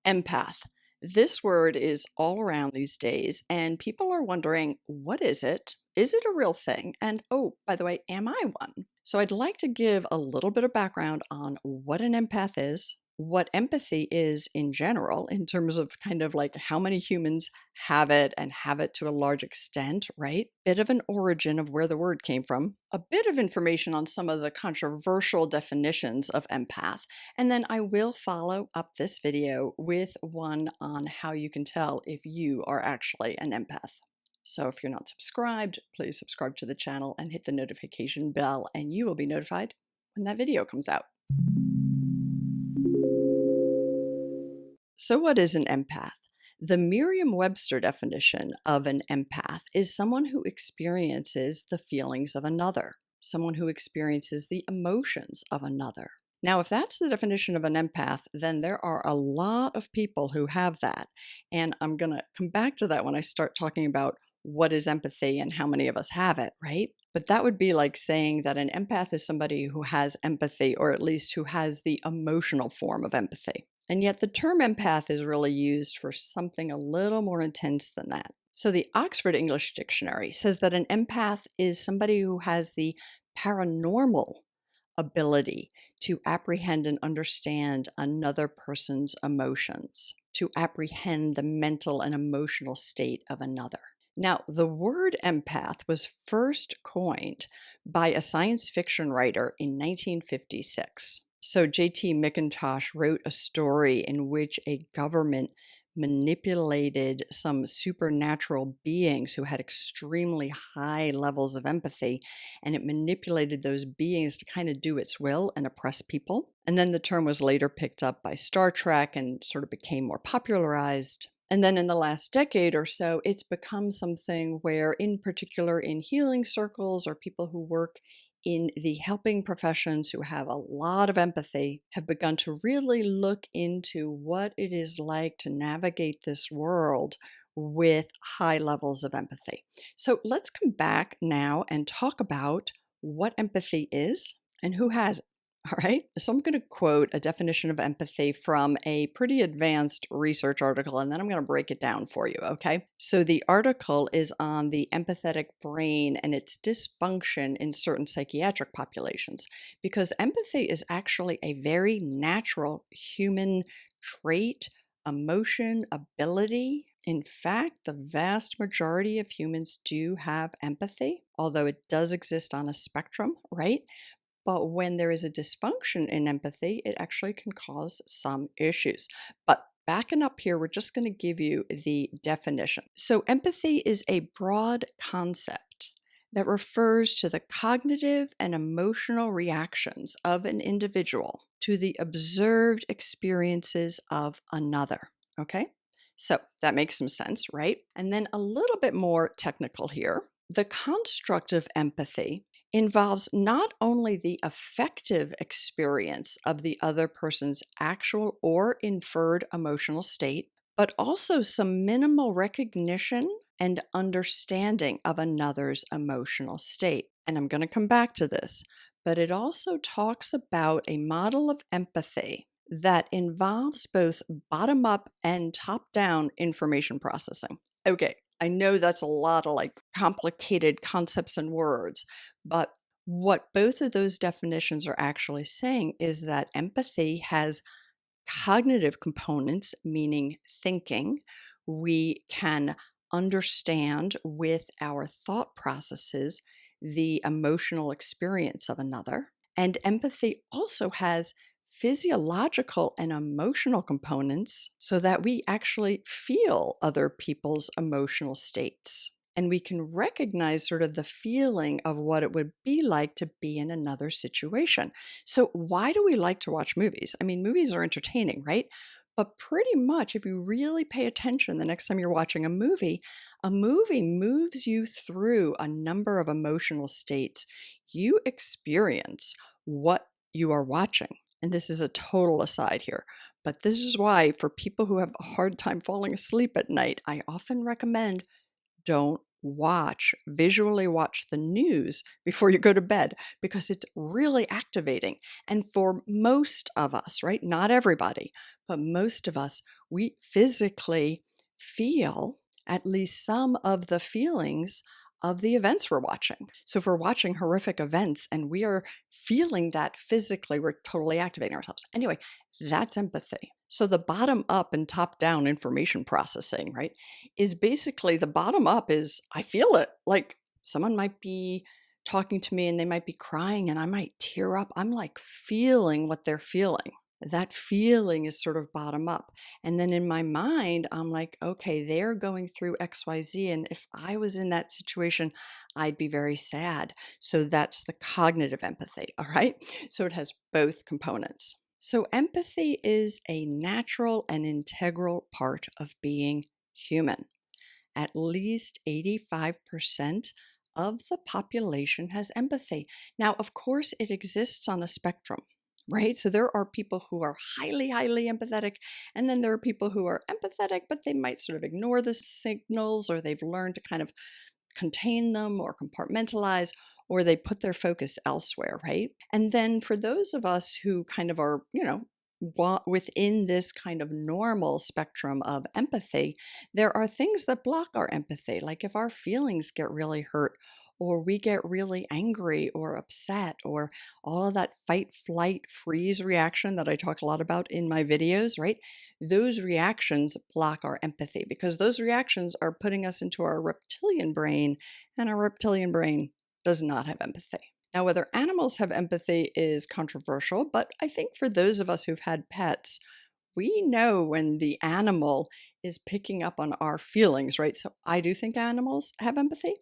Empath. This word is all around these days, and people are wondering, what is it? Is it a real thing? And oh, by the way, am I one? So I'd like to give a little bit of background on what an empath is, what empathy is in general, in terms of kind of like how many humans have it and have it to a large extent, right? Bit of an origin of where the word came from, a bit of information on some of the controversial definitions of empath, and then I will follow up this video with one on how you can tell if you are actually an empath. So if you're not subscribed, please subscribe to the channel and hit the notification bell, and you will be notified when that video comes out. So what is an empath? The Merriam-Webster definition of an empath is someone who experiences the feelings of another, someone who experiences the emotions of another. Now, if that's the definition of an empath, then there are a lot of people who have that. And I'm going to come back to that when I start talking about what is empathy and how many of us have it, right? But that would be like saying that an empath is somebody who has empathy, or at least who has the emotional form of empathy. And yet the term empath is really used for something a little more intense than that. So the Oxford English Dictionary says that an empath is somebody who has the paranormal ability to apprehend and understand another person's emotions, to apprehend the mental and emotional state of another. Now, the word empath was first coined by a science fiction writer in 1956. So J.T. McIntosh wrote a story in which a government manipulated some supernatural beings who had extremely high levels of empathy, and it manipulated those beings to kind of do its will and oppress people. And then the term was later picked up by Star Trek and sort of became more popularized. And then in the last decade or so, it's become something where, in particular in healing circles or people who work in the helping professions who have a lot of empathy, have begun to really look into what it is like to navigate this world with high levels of empathy. So let's come back now and talk about what empathy is and who has it. All right. So I'm going to quote a definition of empathy from a pretty advanced research article, and then I'm going to break it down for you. Okay. So the article is on the empathetic brain and its dysfunction in certain psychiatric populations, because empathy is actually a very natural human trait, emotion, ability. In fact, the vast majority of humans do have empathy, although it does exist on a spectrum, right? But when there is a dysfunction in empathy, it actually can cause some issues. But backing up here, we're just going to give you the definition. So, empathy is a broad concept that refers to the cognitive and emotional reactions of an individual to the observed experiences of another. Okay? So, that makes some sense, right? And then a little bit more technical here. The construct of empathy involves not only the affective experience of the other person's actual or inferred emotional state, but also some minimal recognition and understanding of another's emotional state. And I'm going to come back to this, but it also talks about a model of empathy that involves both bottom up and top down information processing. Okay, I know that's a lot of like complicated concepts and words, but what both of those definitions are actually saying is that empathy has cognitive components, meaning thinking. We can understand with our thought processes the emotional experience of another. And empathy also has physiological and emotional components so that we actually feel other people's emotional states. And we can recognize sort of the feeling of what it would be like to be in another situation. So, why do we like to watch movies? I mean, movies are entertaining, right? But pretty much, if you really pay attention the next time you're watching a movie moves you through a number of emotional states. You experience what you are watching. And this is a total aside here, but this is why for people who have a hard time falling asleep at night, I often recommend don't visually watch the news before you go to bed because it's really activating. And for most of us, right? Not everybody, but most of us, we physically feel at least some of the feelings of the events we're watching. So if we're watching horrific events and we are feeling that physically, we're totally activating ourselves. Anyway, that's empathy. So the bottom up and top down information processing, right, is basically the bottom up is I feel it. Like someone might be talking to me and they might be crying and I might tear up. I'm like feeling what they're feeling. That feeling is sort of bottom up. And then in my mind, I'm like, okay, they're going through XYZ. And if I was in that situation, I'd be very sad. So that's the cognitive empathy. All right. So it has both components. So empathy is a natural and integral part of being human. At least 85% of the population has empathy. Now, of course, it exists on a spectrum, right? So there are people who are highly, highly empathetic, and then there are people who are empathetic, but they might sort of ignore the signals, or they've learned to kind of contain them or compartmentalize, or they put their focus elsewhere, right? And then for those of us who kind of are, within this kind of normal spectrum of empathy, there are things that block our empathy. Like if our feelings get really hurt, or we get really angry or upset, or all of that fight, flight, freeze reaction that I talk a lot about in my videos, right? Those reactions block our empathy because those reactions are putting us into our reptilian brain, and our reptilian brain does not have empathy. Now, whether animals have empathy is controversial, but I think for those of us who've had pets, we know when the animal is picking up on our feelings, right? So I do think animals have empathy,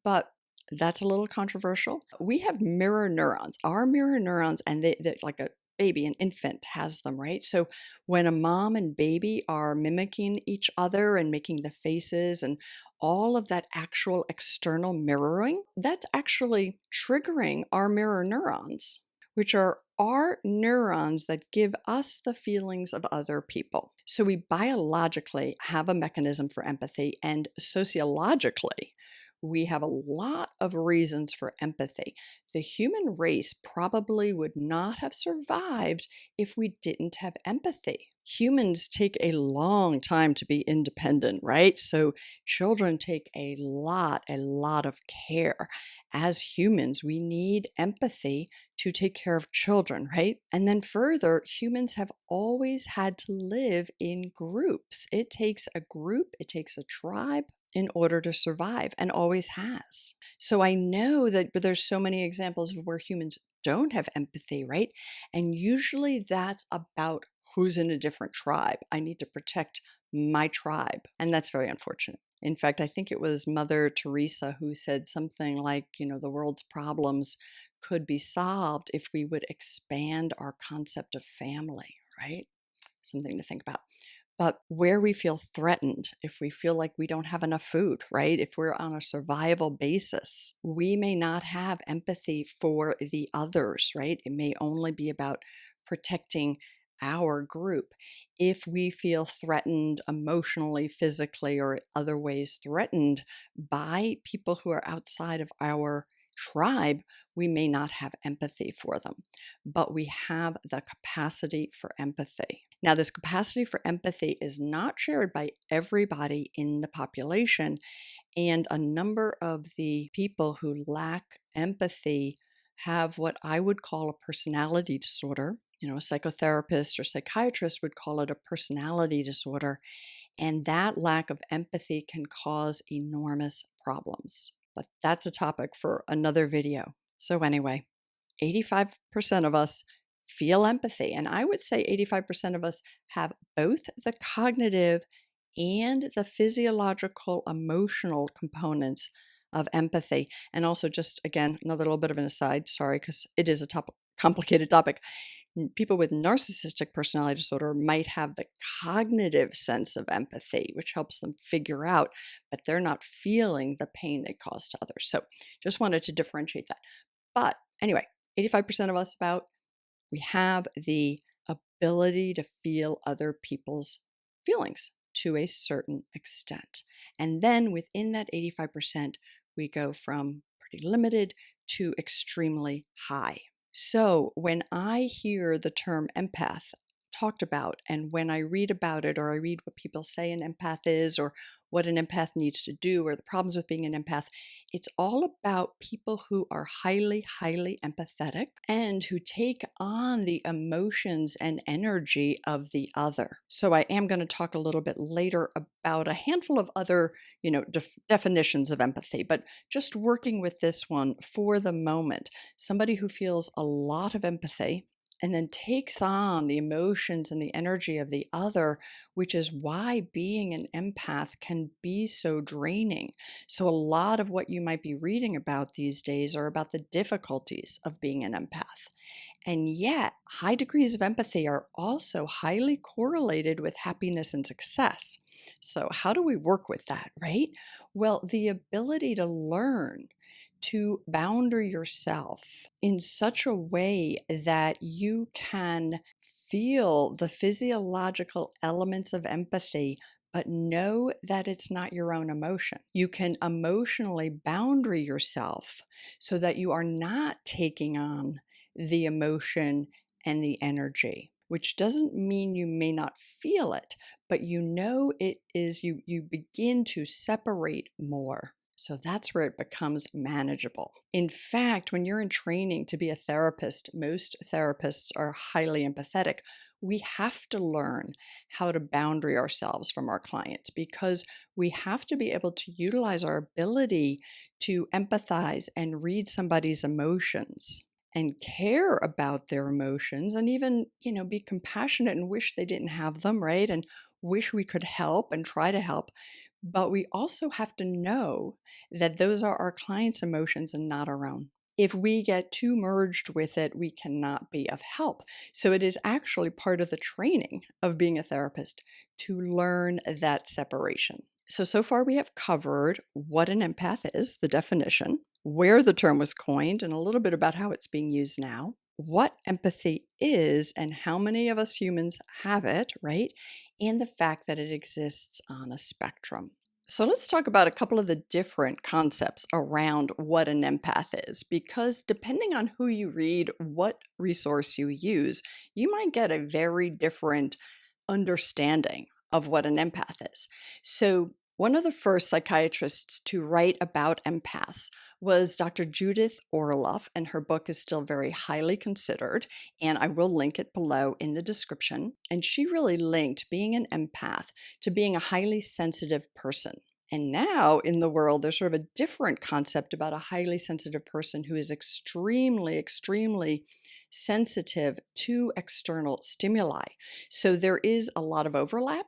but that's a little controversial. We have mirror neurons, our mirror neurons, and they like a baby, an infant has them, right? So when a mom and baby are mimicking each other and making the faces and all of that actual external mirroring, that's actually triggering our mirror neurons, which are our neurons that give us the feelings of other people. So we biologically have a mechanism for empathy, and sociologically, we have a lot of reasons for empathy. The human race probably would not have survived if we didn't have empathy. Humans take a long time to be independent, right? So children take a lot of care. As humans, we need empathy to take care of children, right? And then further, humans have always had to live in groups. It takes a group, it takes a tribe in order to survive, and always has. So I know that but there's so many examples of where humans don't have empathy, right? And usually that's about who's in a different tribe. I need to protect my tribe. And that's very unfortunate. In fact, I think it was Mother Teresa who said something like, the world's problems could be solved if we would expand our concept of family, right? Something to think about. But where we feel threatened, if we feel like we don't have enough food, right? If we're on a survival basis, we may not have empathy for the others, right? It may only be about protecting our group. If we feel threatened emotionally, physically, or other ways threatened by people who are outside of our tribe, we may not have empathy for them, but we have the capacity for empathy. Now, this capacity for empathy is not shared by everybody in the population, and a number of the people who lack empathy have what I would call a personality disorder. A psychotherapist or psychiatrist would call it a personality disorder, and that lack of empathy can cause enormous problems. But that's a topic for another video. So anyway, 85% of us feel empathy. And I would say 85% of us have both the cognitive and the physiological emotional components of empathy. And also, just again, another little bit of an aside, sorry, because it is a complicated topic. People with narcissistic personality disorder might have the cognitive sense of empathy, which helps them figure out, but they're not feeling the pain they cause to others. So just wanted to differentiate that. But anyway, 85% of us we have the ability to feel other people's feelings, to a certain extent. And then within that 85%, we go from pretty limited to extremely high. So when I hear the term empath talked about, and when I read about it, or I read what people say an empath is, or what an empath needs to do, or the problems with being an empath, it's all about people who are highly, highly empathetic and who take on the emotions and energy of the other. So I am going to talk a little bit later about a handful of other, definitions of empathy, but just working with this one for the moment. Somebody who feels a lot of empathy and then takes on the emotions and the energy of the other, which is why being an empath can be so draining. So, a lot of what you might be reading about these days are about the difficulties of being an empath. And yet, high degrees of empathy are also highly correlated with happiness and success. So, how do we work with that, right? Well, the ability to learn to boundary yourself in such a way that you can feel the physiological elements of empathy, but know that it's not your own emotion. You can emotionally boundary yourself so that you are not taking on the emotion and the energy, which doesn't mean you may not feel it, but you know it is, you begin to separate more. So that's where it becomes manageable. In fact, when you're in training to be a therapist, most therapists are highly empathetic. We have to learn how to boundary ourselves from our clients because we have to be able to utilize our ability to empathize and read somebody's emotions and care about their emotions and even, be compassionate and wish they didn't have them, right? And wish we could help and try to help. But we also have to know that those are our clients' emotions and not our own. If we get too merged with it, we cannot be of help. So it is actually part of the training of being a therapist to learn that separation. So far we have covered what an empath is, the definition, where the term was coined, and a little bit about how it's being used now, what empathy is and how many of us humans have it, right? And the fact that it exists on a spectrum. So let's talk about a couple of the different concepts around what an empath is, because depending on who you read, what resource you use, you might get a very different understanding of what an empath is. So one of the first psychiatrists to write about empaths was Dr. Judith Orloff, and her book is still very highly considered, and I will link it below in the description. And she really linked being an empath to being a highly sensitive person. And now in the world, there's sort of a different concept about a highly sensitive person who is extremely, extremely sensitive to external stimuli. So there is a lot of overlap,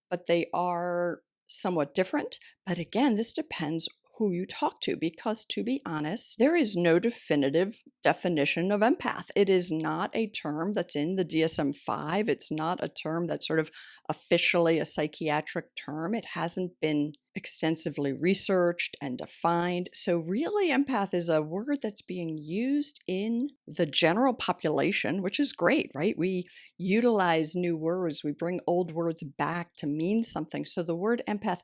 but they are somewhat different. But again, this depends who you talk to, because to be honest, there is no definitive definition of empath. It is not a term that's in the DSM-5. It's not a term that's sort of officially a psychiatric term. It hasn't been extensively researched and defined. So really, empath is a word that's being used in the general population, which is great, right? We utilize new words. We bring old words back to mean something. So the word empath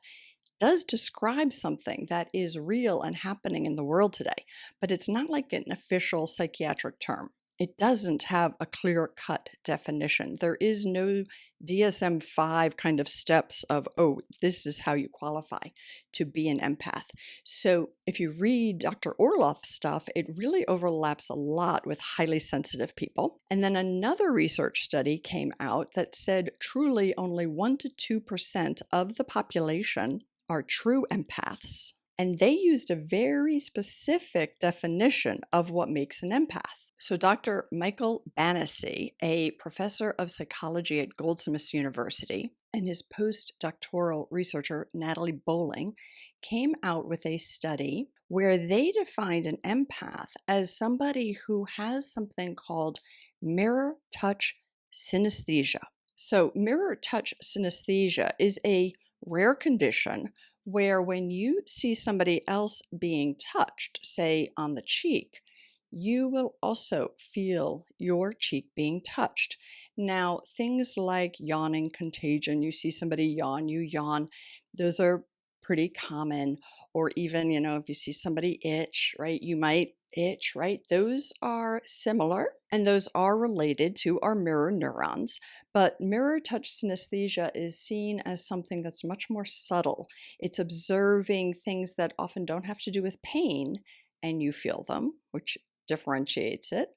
does describe something that is real and happening in the world today, but it's not like an official psychiatric term. It doesn't have a clear-cut definition. There is no DSM-5 kind of steps of, oh, this is how you qualify to be an empath. So if you read Dr. Orloff's stuff, it really overlaps a lot with highly sensitive people. And then another research study came out that said truly only 1% to 2% of the population are true empaths. And they used a very specific definition of what makes an empath. So Dr. Michael Banassi, a professor of psychology at Goldsmiths University, and his postdoctoral researcher, Natalie Bowling, came out with a study where they defined an empath as somebody who has something called mirror touch synesthesia. So mirror touch synesthesia is a rare condition where when you see somebody else being touched, say on the cheek, you will also feel your cheek being touched. Now, things like yawning contagion, you see somebody yawn, you yawn, those are pretty common. Or even, if you see somebody itch, right, you might itch, right? Those are similar and those are related to our mirror neurons. But mirror touch synesthesia is seen as something that's much more subtle. It's observing things that often don't have to do with pain, and you feel them, which differentiates it.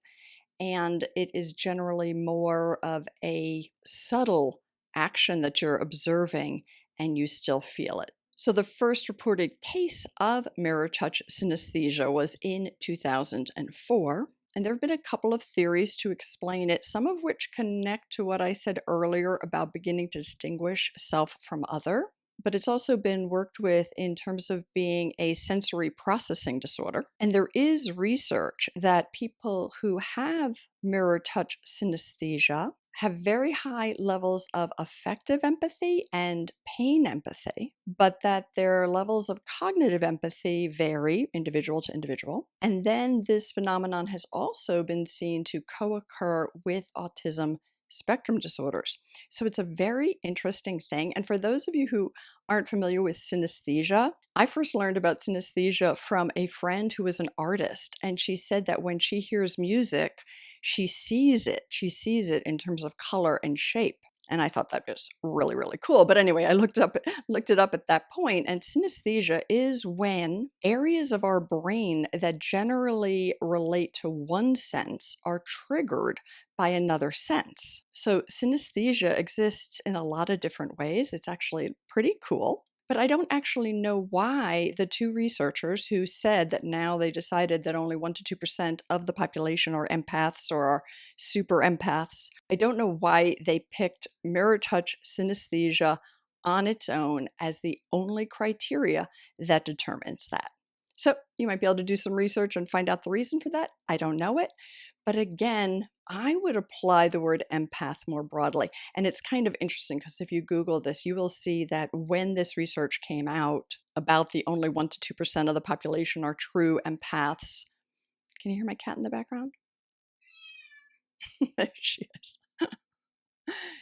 And it is generally more of a subtle action that you're observing and you still feel it. So, the first reported case of mirror touch synesthesia was in 2004. And there have been a couple of theories to explain it, some of which connect to what I said earlier about beginning to distinguish self from other. But it's also been worked with in terms of being a sensory processing disorder. And there is research that people who have mirror touch synesthesia have very high levels of affective empathy and pain empathy, but that their levels of cognitive empathy vary individual to individual. And then this phenomenon has also been seen to co-occur with autism spectrum disorders. So it's a very interesting thing. And for those of you who aren't familiar with synesthesia, I first learned about synesthesia from a friend who was an artist. And she said that when she hears music, she sees it. She sees it in terms of color and shape. And I thought that was really, really cool. But anyway, I looked it up at that point, and synesthesia is when areas of our brain that generally relate to one sense are triggered by another sense. So synesthesia exists in a lot of different ways. It's actually pretty cool. But I don't actually know why the two researchers who said that now they decided that only 1 to 2% of the population are empaths or are super empaths, I don't know why they picked mirror touch synesthesia on its own as the only criteria that determines that. So you might be able to do some research and find out the reason for that. I don't know it. But again, I would apply the word empath more broadly. And it's kind of interesting because if you Google this, you will see that when this research came out about the only 1 to 2% of the population are true empaths. Can you hear my cat in the background? There she is.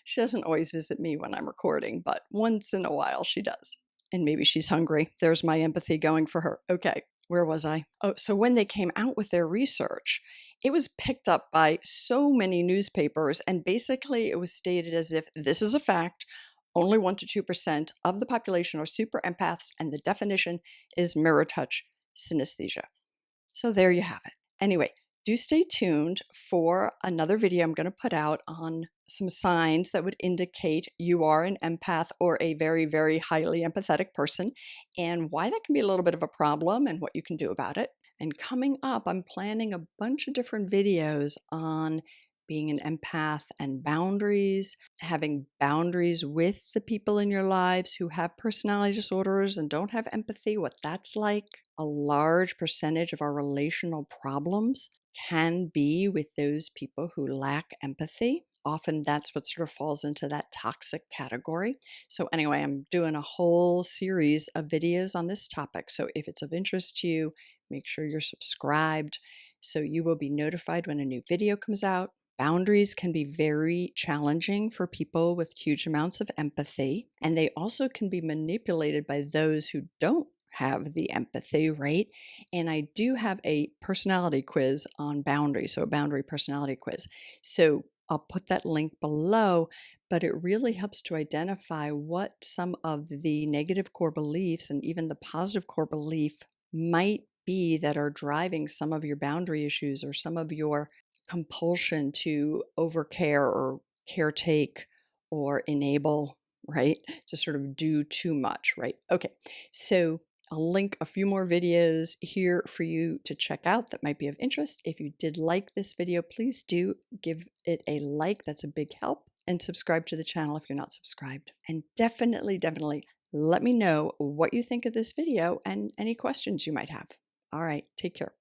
She doesn't always visit me when I'm recording, but once in a while she does. And maybe she's hungry. There's my empathy going for her. Okay, where was I? Oh, so when they came out with their research, it was picked up by so many newspapers, and basically it was stated as if this is a fact. Only 1 to 2% of the population are super empaths, and the definition is mirror touch synesthesia. So there you have it. Anyway, do stay tuned for another video I'm going to put out on some signs that would indicate you are an empath or a very, very highly empathetic person, and why that can be a little bit of a problem and what you can do about it. And coming up, I'm planning a bunch of different videos on being an empath and boundaries, having boundaries with the people in your lives who have personality disorders and don't have empathy, what that's like. A large percentage of our relational problems can be with those people who lack empathy. Often that's what sort of falls into that toxic category. So anyway, I'm doing a whole series of videos on this topic. So if it's of interest to you, make sure you're subscribed so you will be notified when a new video comes out. Boundaries can be very challenging for people with huge amounts of empathy, and they also can be manipulated by those who don't have the empathy, right? And I do have a personality quiz on boundaries, so a boundary personality quiz. So I'll put that link below, but it really helps to identify what some of the negative core beliefs and even the positive core belief might be that are driving some of your boundary issues or some of your compulsion to overcare or caretake or enable, right? To sort of do too much, right? Okay, so I'll link a few more videos here for you to check out that might be of interest. If you did like this video, please do give it a like. That's a big help. And subscribe to the channel if you're not subscribed. And definitely, definitely let me know what you think of this video and any questions you might have. All right, take care.